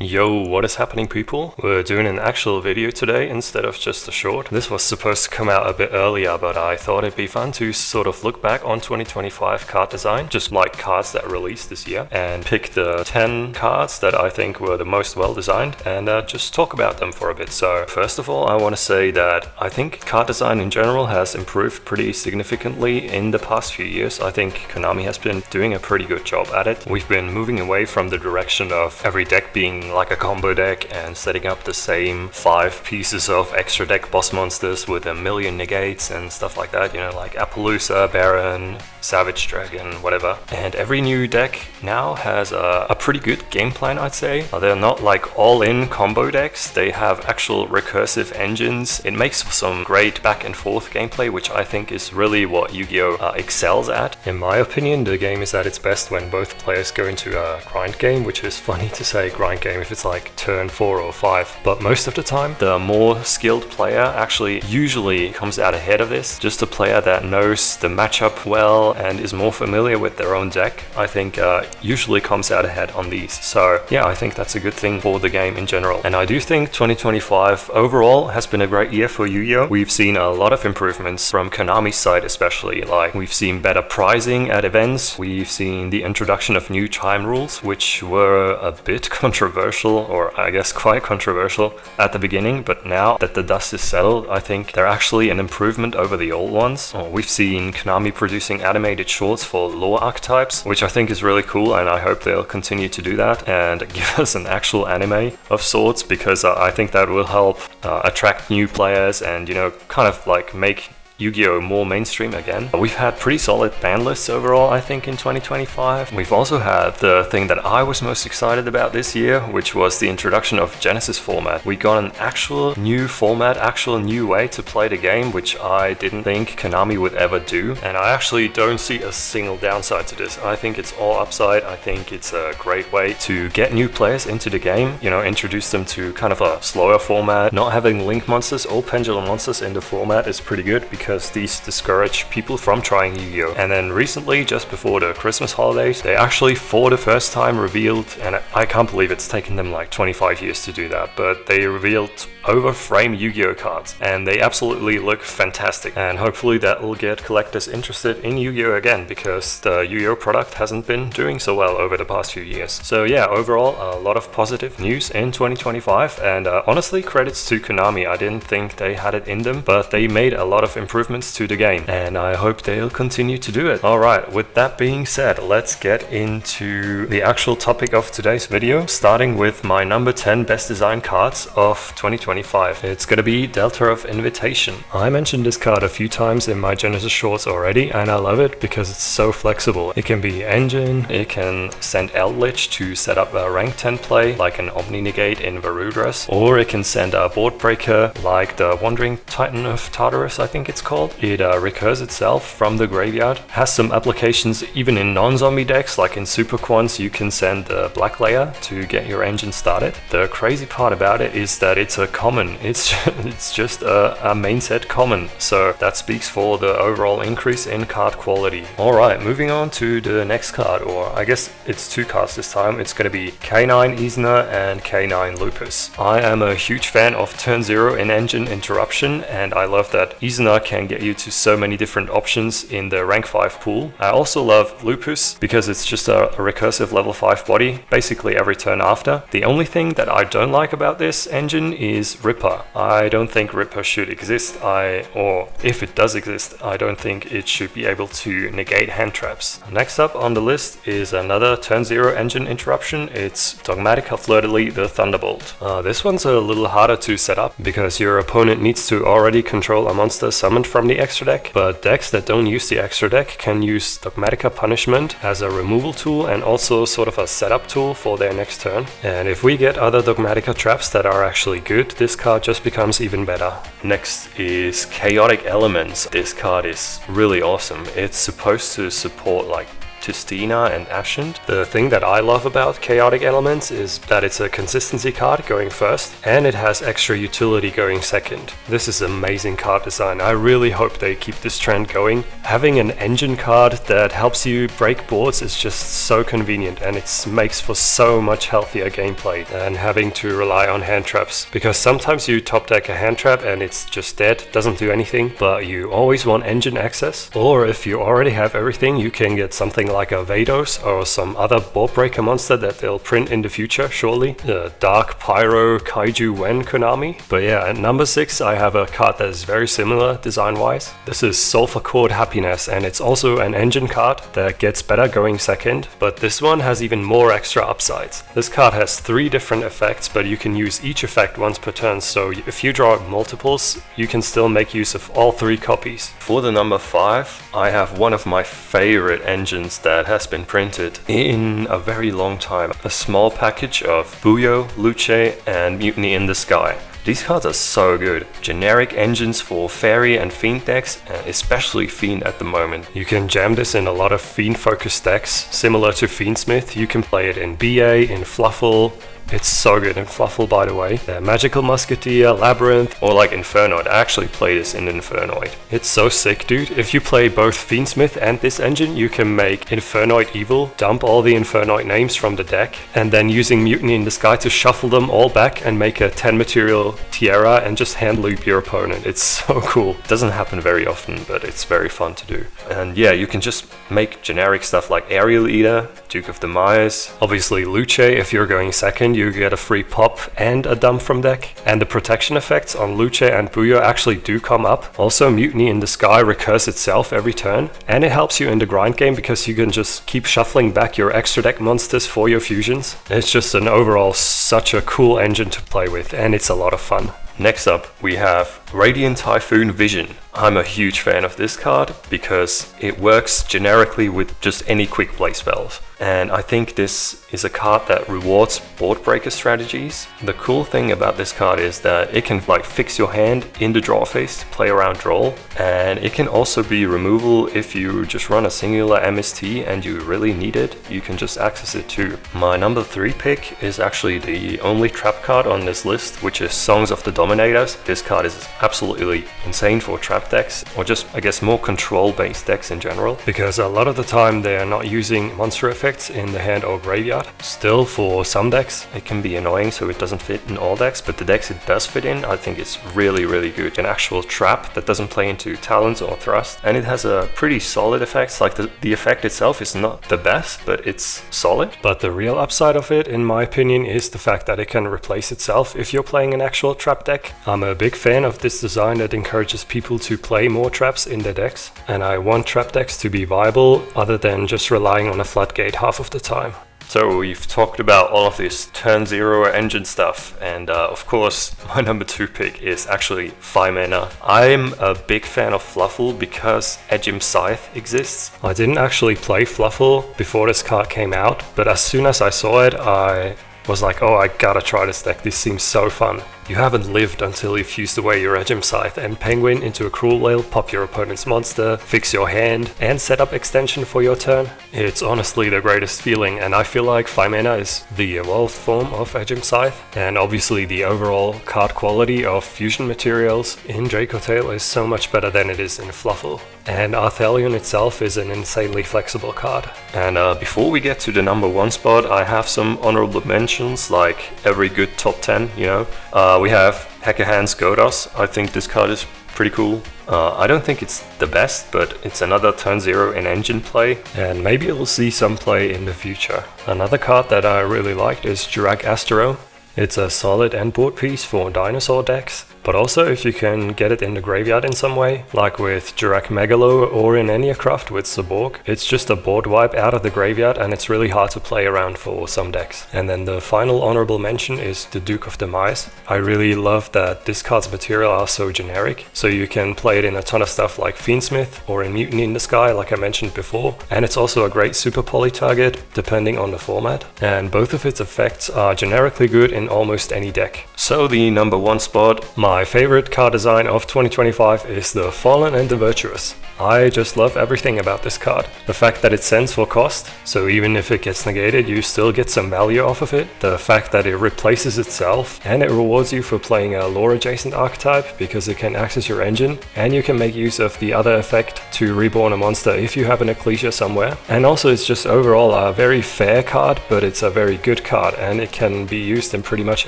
Yo, what is happening, people? We're doing an actual video today instead of just a short. This was supposed to come out a bit earlier, but I thought it'd be fun to sort of look back on 2025 card design, just like cards that released this year, and pick the 10 cards that I think were the most well designed and just talk about them for a bit. So first of all, I want to say that I think card design in general has improved pretty significantly in the past few years. I think Konami has been doing a pretty good job at it. We've been moving away from the direction of every deck being like a combo deck and setting up the same 5 pieces of extra deck boss monsters with a million negates and stuff like that, you know, like Appaloosa, Baron, Savage Dragon, whatever. And every new deck now has a pretty good game plan, I'd say. They're not like all-in combo decks, they have actual recursive engines. It makes some great back and forth gameplay, which I think is really what Yu-Gi-Oh! Excels at. In my opinion, the game is at its best when both players go into a grind game, which is funny to say grind game if it's like turn 4 or 5. But most of the time, the more skilled player actually usually comes out ahead of this. Just a player that knows the matchup well and is more familiar with their own deck, I think usually comes out ahead on these. So yeah, I think that's a good thing for the game in general. And I do think 2025 overall has been a great year for Yu-Gi-Oh! We've seen a lot of improvements from Konami's side especially, like we've seen better pricing at events, we've seen the introduction of new time rules, which were a bit controversial, or I guess quite controversial at the beginning, but now that the dust is settled, I think they're actually an improvement over the old ones. We've seen Konami producing animated shorts for lore archetypes, which I think is really cool, and I hope they'll continue to do that and give us an actual anime of sorts, because I think that will help attract new players and, you know, kind of like make Yu-Gi-Oh! More mainstream again. We've had pretty solid ban lists overall, I think, in 2025. We've also had the thing that I was most excited about this year, which was the introduction of Genesis format. We got an actual new format, actual new way to play the game, which I didn't think Konami would ever do. And I actually don't see a single downside to this. I think it's all upside. I think it's a great way to get new players into the game, you know, introduce them to kind of a slower format. Not having link monsters or pendulum monsters in the format is pretty good, because these discourage people from trying Yu-Gi-Oh! And then recently, just before the Christmas holidays, they actually for the first time revealed, and I can't believe it's taken them like 25 years to do that, but they revealed over-frame Yu-Gi-Oh! Cards, and they absolutely look fantastic, and hopefully that will get collectors interested in Yu-Gi-Oh! Again, because the Yu-Gi-Oh! Product hasn't been doing so well over the past few years. So yeah, overall, a lot of positive news in 2025, and honestly, credits to Konami. I didn't think they had it in them, but they made a lot of improvements to the game, and I hope they'll continue to do it. Alright, with that being said, let's get into the actual topic of today's video, starting with my number 10 best design cards of 2025. It's gonna be Delta of Invitation. I mentioned this card a few times in my Genesis shorts already, and I love it because it's so flexible. It can be engine, it can send Eldritch to set up a rank 10 play, like an Omni Negate in Varudras, or it can send a board breaker, like the Wandering Titan of Tartarus, I think it's called. It recurs itself from the graveyard. Has some applications even in non-zombie decks, like in Super Quants you can send the Black Layer to get your engine started. The crazy part about it is that it's a common. It's just a main set common, so that speaks for the overall increase in card quality. Alright, moving on to the next card, or I guess it's 2 cards this time. It's going to be K9 Isna and K9 Lupus. I am a huge fan of turn 0 in engine interruption, and I love that Isna can get you to so many different options in the rank 5 pool. I also love Lupus because it's just a recursive level 5 body basically every turn after. The only thing that I don't like about this engine is Ripper. I don't think Ripper should exist, or if it does exist, I don't think it should be able to negate hand traps. Next up on the list is another turn 0 engine interruption. It's Dogmatica Fleur-de-Lis, the Thunderbolt. This one's a little harder to set up because your opponent needs to already control a monster summoned from the extra deck, but decks that don't use the extra deck can use Dogmatica Punishment as a removal tool and also sort of a setup tool for their next turn. And if we get other Dogmatica traps that are actually good, this card just becomes even better. Next is Chaotic Elements. This card is really awesome. It's supposed to support like Tistina and Ascent. The thing that I love about Chaotic Elements is that it's a consistency card going first, and it has extra utility going second. This is amazing card design. I really hope they keep this trend going. Having an engine card that helps you break boards is just so convenient, and it makes for so much healthier gameplay than having to rely on hand traps, because sometimes you top deck a hand trap and it's just dead, doesn't do anything, but you always want engine access. Or if you already have everything, you can get something like a Vados or some other board breaker monster that they'll print in the future shortly. Dark Pyro Kaiju Wen Konami. But yeah, at number 6 I have a card that is very similar design wise. This is Sulfur Cord Happiness, and it's also an engine card that gets better going second, but this one has even more extra upsides. This card has 3 different effects, but you can use each effect once per turn, so if you draw multiples, you can still make use of all 3 copies. For the number 5, I have one of my favorite engines that has been printed in a very long time. A small package of Buyo, Luce, and Mutiny in the Sky. These cards are so good. Generic engines for Fairy and Fiend decks, especially Fiend at the moment. You can jam this in a lot of Fiend focused decks, similar to Fiendsmith. You can play it in BA, in Fluffle. It's so good in Fluffle, by the way. Magical Musketeer, Labyrinth, or like Infernoid. I actually play this in Infernoid. It's so sick, dude. If you play both Fiendsmith and this engine, you can make Infernoid evil, dump all the Infernoid names from the deck, and then using Mutiny in the Sky to shuffle them all back and make a 10 material Tierra and just hand loop your opponent. It's so cool. It doesn't happen very often, but it's very fun to do. And yeah, you can just make generic stuff like Aerial Eater, Duke of Demise, obviously Luce if you're going second. You get a free pop and a dump from deck, and the protection effects on Luce and Buyo actually do come up. Also, Mutiny in the Sky recurs itself every turn, and it helps you in the grind game because you can just keep shuffling back your extra deck monsters for your fusions. It's just an overall such a cool engine to play with, and it's a lot of fun. Next up, we have Radiant Typhoon Vision. I'm a huge fan of this card because it works generically with just any quick play spells. And I think this is a card that rewards board breaker strategies. The cool thing about this card is that it can like fix your hand in the draw phase to play around draw. And it can also be removal if you just run a singular MST and you really need it, you can just access it too. My number 3 pick is actually the only trap card on this list, which is Songs of the Dominators. This card is absolutely insane for trap decks, or just I guess more control based decks in general, because a lot of the time they are not using monster effects in the hand or graveyard. Still, for some decks it can be annoying, so it doesn't fit in all decks, but the decks it does fit in, I think it's really good. An actual trap that doesn't play into talents or thrust, and it has a pretty solid effects. Like the effect itself is not the best, but it's solid. But the real upside of it, in my opinion, is the fact that it can replace itself if you're playing an actual trap deck. I'm a big fan of this design that encourages people to play more traps in their decks, and I want trap decks to be viable other than just relying on a floodgate half of the time. So we've talked about all of this turn 0 engine stuff, and of course my number 2 pick is actually 5 mana. I'm a big fan of Fluffle because Ejim Scythe exists. I didn't actually play Fluffle before this card came out, but as soon as I saw it, I was like, oh, I gotta try this deck, this seems so fun. You haven't lived until you've fused away your Ejim Scythe and Penguin into a Cruel Whale, pop your opponent's monster, fix your hand, and set up extension for your turn. It's honestly the greatest feeling, and I feel like 5 mana is the evolved form of Ejim Scythe, and obviously the overall card quality of fusion materials in Draco Tail is so much better than it is in Fluffle. And Arthelion itself is an insanely flexible card. And before we get to the number 1 spot, I have some honorable mentions, like every good top 10, you know. We have Hackerhands Godos. I think this card is pretty cool. I don't think it's the best, but it's another turn 0 in engine play, and maybe we'll see some play in the future. Another card that I really liked is Jurak Astro. It's a solid end board piece for dinosaur decks, but also if you can get it in the graveyard in some way, like with Jurak Megalo or in Eniacraft with Saborg. It's just a board wipe out of the graveyard, and it's really hard to play around for some decks. And then the final honorable mention is the Duke of Demise. I really love that this card's material are so generic, so you can play it in a ton of stuff like Fiendsmith or in Mutiny in the Sky, like I mentioned before, and it's also a great super poly target depending on the format, and both of its effects are generically good in almost any deck. So the number one spot, my favorite card design of 2025 is the Fallen and the Virtuous. I just love everything about this card. The fact that it sends for cost, so even if it gets negated you still get some value off of it. The fact that it replaces itself and it rewards you for playing a lore adjacent archetype because it can access your engine, and you can make use of the other effect to reborn a monster if you have an Ecclesia somewhere. And also it's just overall a very fair card, but it's a very good card and it can be used in pretty much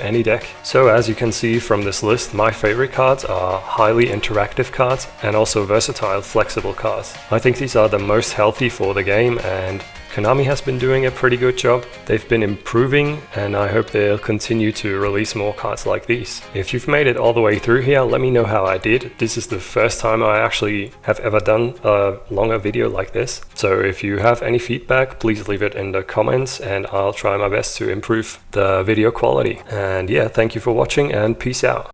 any deck. So as you can see from this list, my favorite cards are highly interactive cards and also versatile, flexible cards. I think these are the most healthy for the game, and Konami has been doing a pretty good job. They've been improving and I hope they'll continue to release more cards like these. If you've made it all the way through here, let me know how I did. This is the first time I actually have ever done a longer video like this. So if you have any feedback, please leave it in the comments and I'll try my best to improve the video quality. And yeah, thank you for watching and peace out.